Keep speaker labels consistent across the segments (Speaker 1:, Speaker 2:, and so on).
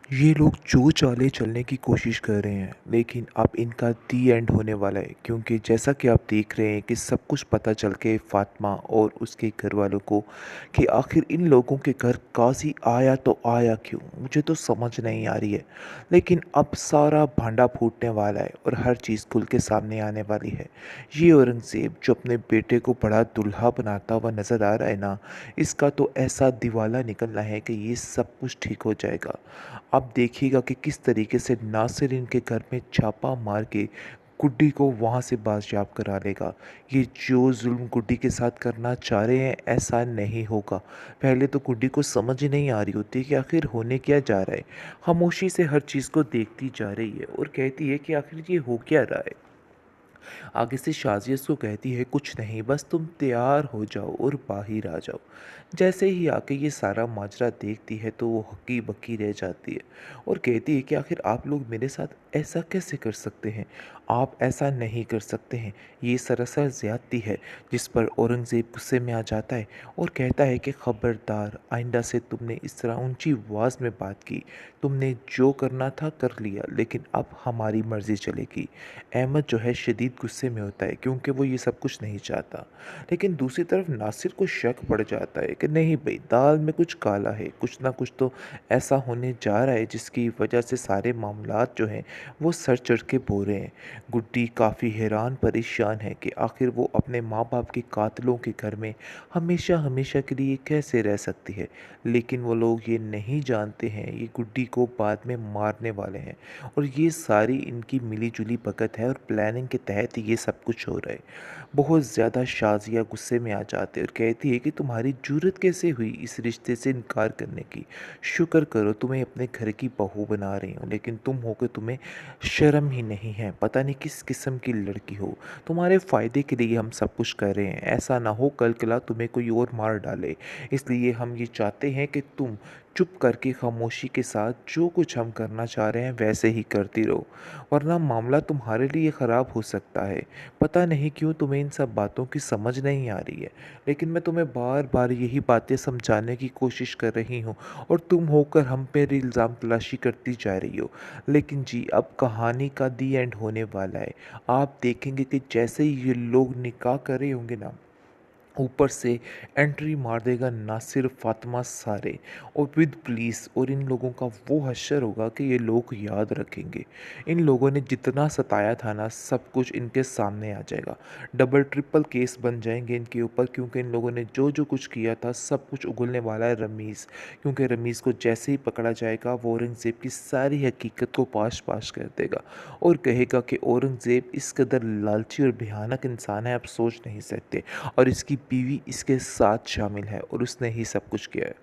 Speaker 1: ये लोग जो चालें चलने की कोशिश कर रहे हैं, लेकिन अब इनका दी एंड होने वाला है क्योंकि जैसा कि आप देख रहे हैं कि सब कुछ पता चल के फातिमा और उसके घर वालों को कि आखिर इन लोगों के घर काजी आया तो आया क्यों, मुझे तो समझ नहीं आ रही है। लेकिन अब सारा भांडा फूटने वाला है और हर चीज़ खुल के सामने आने वाली है। ये औरंगज़ेब जो अपने बेटे को बड़ा दुल्हा बनाता हुआ नज़र आ रहा है ना, इसका तो ऐसा दिवाला निकलना है कि ये सब कुछ ठीक हो जाएगा। आप देखिएगा कि किस तरीके से नासिर इनके घर में छापा मार के गुड्डी को वहाँ से बाजियाब करा लेगा। ये जो जुल्म गुड्डी के साथ करना चाह रहे हैं, ऐसा नहीं होगा। पहले तो गुड्डी को समझ ही नहीं आ रही होती कि आखिर होने क्या जा रहा है। खामोशी से हर चीज़ को देखती जा रही है और कहती है कि आखिर ये हो क्या रहा है। आगे से शाज़िया उसको कहती है, कुछ नहीं, बस तुम तैयार हो जाओ और बाहर आ जाओ। जैसे ही आके ये सारा माजरा देखती है तो वो हक्की बक्की रह जाती है और कहती है कि आखिर आप लोग मेरे साथ ऐसा कैसे कर सकते हैं। आप ऐसा नहीं कर सकते हैं, ये सरासर ज़्यादती है। जिस पर औरंगज़ेब गुस्से में आ जाता है और कहता है कि ख़बरदार, आइंदा से तुमने इस तरह ऊंची आवाज़ में बात की। तुमने जो करना था कर लिया, लेकिन अब हमारी मर्ज़ी चलेगी। अहमद जो है शदीद गुस्से में होता है क्योंकि वो ये सब कुछ नहीं चाहता। लेकिन दूसरी तरफ नासिर को शक पड़ जाता है कि नहीं भाई, दाल में कुछ काला है, कुछ ना कुछ तो ऐसा होने जा रहा है जिसकी वजह से सारे मामलात जो हैं वो सर चढ़ के बो रहे हैं। गुड्डी काफ़ी हैरान परेशान है कि आखिर वो अपने माँ बाप के कातलों के घर में हमेशा हमेशा के लिए कैसे रह सकती है। लेकिन वो लोग ये नहीं जानते हैं ये गुड्डी को बाद में मारने वाले हैं और ये सारी इनकी मिली जुली भगत है और प्लानिंग के तहत ये सब कुछ हो रहा है। बहुत ज़्यादा शाज़िया गुस्से में आ जाते और कहती है कि तुम्हारी जुर्रत कैसे हुई इस रिश्ते से इनकार करने की। शुक्र करो तुम्हें अपने घर की बहू बना रही हूँ, लेकिन तुम हो के तुम्हें शर्म ही नहीं है। पता नहीं किस किस्म की लड़की हो। तुम्हारे फ़ायदे के लिए हम सब कुछ कर रहे हैं, ऐसा ना हो कल कला तुम्हें कोई और मार डाले। इसलिए हम ये चाहते हैं कि तुम चुप करके खामोशी के साथ जो कुछ हम करना चाह रहे हैं वैसे ही करती रहो, वरना मामला तुम्हारे लिए ख़राब हो सकता है। पता नहीं क्यों तुम्हें इन सब बातों की समझ नहीं आ रही है, लेकिन मैं तुम्हें बार बार यही बातें समझाने की कोशिश कर रही हूँ और तुम होकर हम पे इल्ज़ाम तलाशी करती जा रही हो। लेकिन जी, अब कहानी का दी एंड होने वाला है। आप देखेंगे कि जैसे ही ये लोग निकाह कर रहे होंगे ना, ऊपर से एंट्री मार देगा नासिर, फातिमा सारे और विद पुलिस, और इन लोगों का वो हश्र होगा कि ये लोग याद रखेंगे। इन लोगों ने जितना सताया था ना, सब कुछ इनके सामने आ जाएगा। डबल ट्रिपल केस बन जाएंगे इनके ऊपर, क्योंकि इन लोगों ने जो जो कुछ किया था सब कुछ उगलने वाला है रमीज़। क्योंकि रमीज़ को जैसे ही पकड़ा जाएगा वो औरंगज़ेब की सारी हकीकत को पाश पाश कर देगा और कहेगा कि औरंगज़ेब इस कदर लालची और भयानक इंसान है, आप सोच नहीं सकते। और इसकी बीवी इसके साथ शामिल है और उसने ही सब कुछ किया है।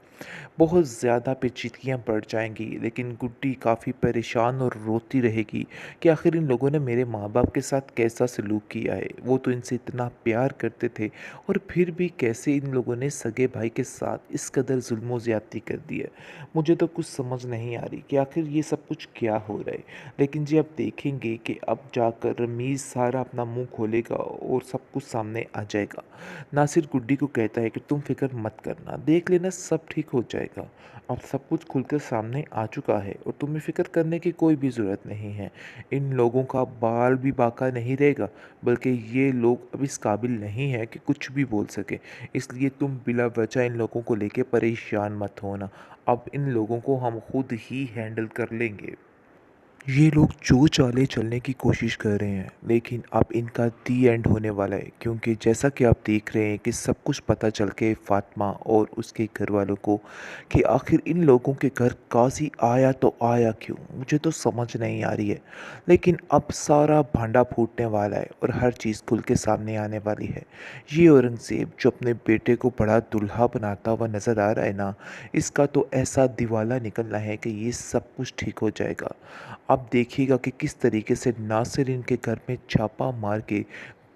Speaker 1: बहुत ज़्यादा पेचीदगियाँ बढ़ जाएँगी, लेकिन गुड्डी काफ़ी परेशान और रोती रहेगी कि आखिर इन लोगों ने मेरे माँ-बाप के साथ कैसा सलूक किया है। वो तो इनसे इतना प्यार करते थे और फिर भी कैसे इन लोगों ने सगे भाई के साथ इस कदर ज़ुल्म और ज़्यादती कर दी है। मुझे तो कुछ समझ नहीं आ रही कि आखिर ये सब कुछ क्या हो रहा है। लेकिन जी, आप देखेंगे कि अब जाकर रमीज़ सारा अपना मुँह खोलेगा और सब कुछ सामने आ जाएगा। नासिर गुड्डी को कहता है कि तुम फिक्र मत करना, देख लेना सब ठीक हो जाएगा। अब सब कुछ खुलकर सामने आ चुका है और तुम्हें फ़िक्र करने की कोई भी ज़रूरत नहीं है। इन लोगों का बाल भी बाका नहीं रहेगा, बल्कि ये लोग अब इस काबिल नहीं है कि कुछ भी बोल सके। इसलिए तुम बिला वजह इन लोगों को लेके परेशान मत होना। अब इन लोगों को हम खुद ही हैंडल कर लेंगे। ये लोग जो चालें चलने की कोशिश कर रहे हैं, लेकिन अब इनका दी एंड होने वाला है क्योंकि जैसा कि आप देख रहे हैं कि सब कुछ पता चल के फातिमा और उसके घर वालों को कि आखिर इन लोगों के घर काजी आया तो आया क्यों, मुझे तो समझ नहीं आ रही है। लेकिन अब सारा भांडा फूटने वाला है और हर चीज़ खुल के सामने आने वाली है। ये औरंगज़ेब जो अपने बेटे को बड़ा दुल्हा बनाता हुआ नज़र आ रहा है ना, इसका तो ऐसा दिवाला निकलना है कि ये सब कुछ ठीक हो जाएगा। आप देखिएगा कि किस तरीके से नासिर इनके घर में छापा मार के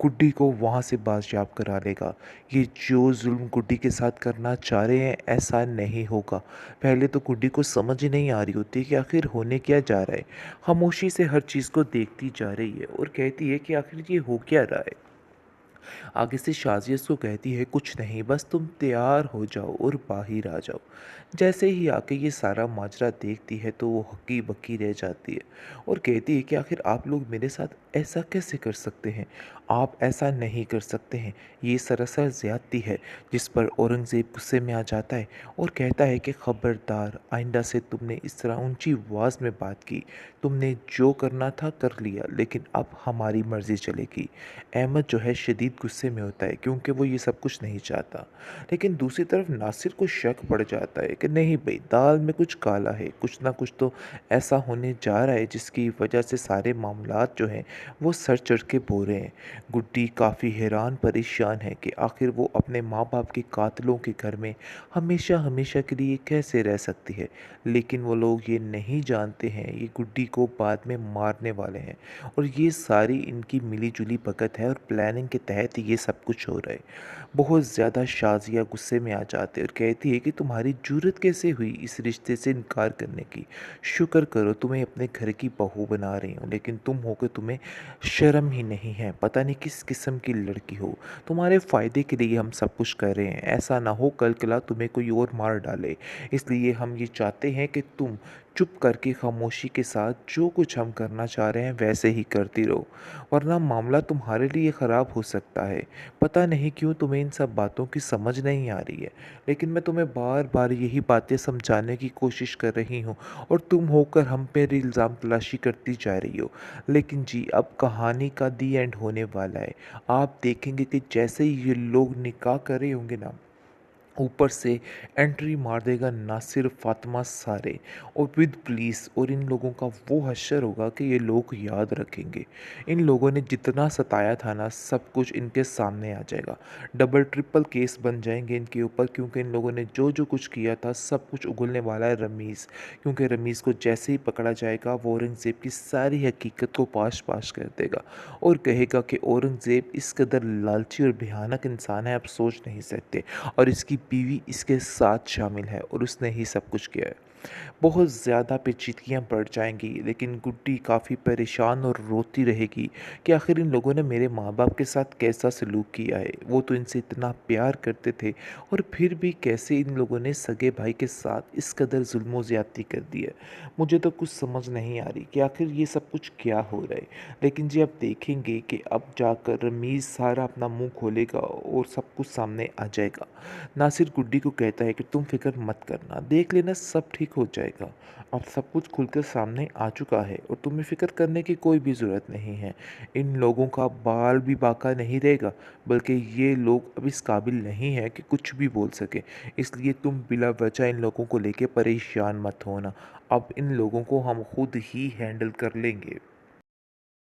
Speaker 1: गुड्डी को वहाँ से बाजियाब करा लेगा। ये जो जुल्म गुड्डी के साथ करना चाह रहे हैं, ऐसा नहीं होगा। पहले तो गुड्डी को समझ ही नहीं आ रही होती कि आखिर होने क्या जा रहा है। खामोशी से हर चीज़ को देखती जा रही है और कहती है कि आखिर ये हो क्या रहा है। आगे से शाज़िया उसको कहती है, कुछ नहीं, बस तुम तैयार हो जाओ और बाहर आ जाओ। जैसे ही आके ये सारा माजरा देखती है तो वो हक्की बक्की रह जाती है और कहती है कि आखिर आप लोग मेरे साथ ऐसा कैसे कर सकते हैं। आप ऐसा नहीं कर सकते हैं। ये सरासर ज़्यादती है। जिस पर औरंगज़ेब गुस्से में आ जाता है और कहता है कि ख़बरदार, आइंदा से तुमने इस तरह ऊंची आवाज़ में बात की। तुमने जो करना था कर लिया, लेकिन अब हमारी मर्ज़ी चलेगी। अहमद जो है शदीद गुस्से में होता है क्योंकि वो ये सब कुछ नहीं चाहता। लेकिन दूसरी तरफ नासिर को शक पड़ जाता है कि नहीं भाई, दाल में कुछ काला है, कुछ ना कुछ तो ऐसा होने जा रहा है जिसकी वजह से सारे मामलात जो हैं वो सर चढ़ के बो रहे हैं। गुड्डी काफ़ी हैरान परेशान है कि आखिर वो अपने माँ बाप के कातलों के घर में हमेशा हमेशा के लिए कैसे रह सकती है। लेकिन वो लोग ये नहीं जानते हैं ये गुड्डी को बाद में मारने वाले हैं और ये सारी इनकी मिली जुली भगत है और प्लानिंग के तहत ये सब कुछ हो रहा है। बहुत ज़्यादा शाज़िया गुस्से में आ जाती है और कहती है कि तुम्हारी जुर्रत कैसे हुई इस रिश्ते से इनकार करने की। शुक्र करो तुम्हें अपने घर की बहू बना रही हूँ, लेकिन तुम हो के तुम्हें शर्म ही नहीं है। पता नहीं किस किस्म की लड़की हो। तुम्हारे फ़ायदे के लिए हम सब कुछ कर रहे हैं। ऐसा ना हो कल कला तुम्हें कोई और मार डाले। इसलिए हम ये चाहते हैं कि तुम चुप करके खामोशी के साथ जो कुछ हम करना चाह रहे हैं वैसे ही करती रहो, वरना मामला तुम्हारे लिए ख़राब हो सकता है। पता नहीं क्यों तुम्हें इन सब बातों की समझ नहीं आ रही है, लेकिन मैं तुम्हें बार बार यही बातें समझाने की कोशिश कर रही हूँ और तुम होकर हम पे इल्ज़ाम तलाशी करती जा रही हो। लेकिन जी, अब कहानी का दी एंड होने वाला है। आप देखेंगे कि जैसे ही ये लोग निकाह कर रहे होंगे ना, ऊपर से एंट्री मार देगा नासिर, फातिमा सारे और विद पुलिस, और इन लोगों का वो हश्र होगा कि ये लोग याद रखेंगे। इन लोगों ने जितना सताया था ना, सब कुछ इनके सामने आ जाएगा। डबल ट्रिपल केस बन जाएंगे इनके ऊपर, क्योंकि इन लोगों ने जो जो कुछ किया था सब कुछ उगलने वाला है रमीज़। क्योंकि रमीज़ को जैसे ही पकड़ा जाएगा वो औरंगज़ेब की सारी हकीकत को पाश पाश कर देगा और कहेगा कि औरंगज़ेब इस कदर लालची और भयानक इंसान है, आप सोच नहीं सकते, और इसकी बीवी इसके साथ शामिल है और उसने ही सब कुछ किया है। बहुत ज़्यादा पेचीदगियाँ बढ़ जाएँगी, लेकिन गुड्डी काफ़ी परेशान और रोती रहेगी कि आखिर इन लोगों ने मेरे माँ-बाप के साथ कैसा सलूक किया है। वो तो इनसे इतना प्यार करते थे और फिर भी कैसे इन लोगों ने सगे भाई के साथ इस कदर ज़ुल्म और ज़्यादती कर दी है। मुझे तो कुछ समझ नहीं आ रही कि आखिर ये सब कुछ क्या हो रहा है। लेकिन जी, आप देखेंगे कि अब जाकर रमीज़ सारा अपना मुँह खोलेगा और सब कुछ सामने आ जाएगा। नासिर गुड्डी को कहता है कि तुम फ़िक्र मत करना, देख लेना सब ठीक हो जाएगा। अब सब कुछ खुलकर सामने आ चुका है और तुम्हें फ़िक्र करने की कोई भी ज़रूरत नहीं है। इन लोगों का बाल भी बाका नहीं रहेगा, बल्कि ये लोग अब इस काबिल नहीं हैं कि कुछ भी बोल सकें। इसलिए तुम बिला वजह इन लोगों को लेके परेशान मत होना। अब इन लोगों को हम खुद ही हैंडल कर लेंगे।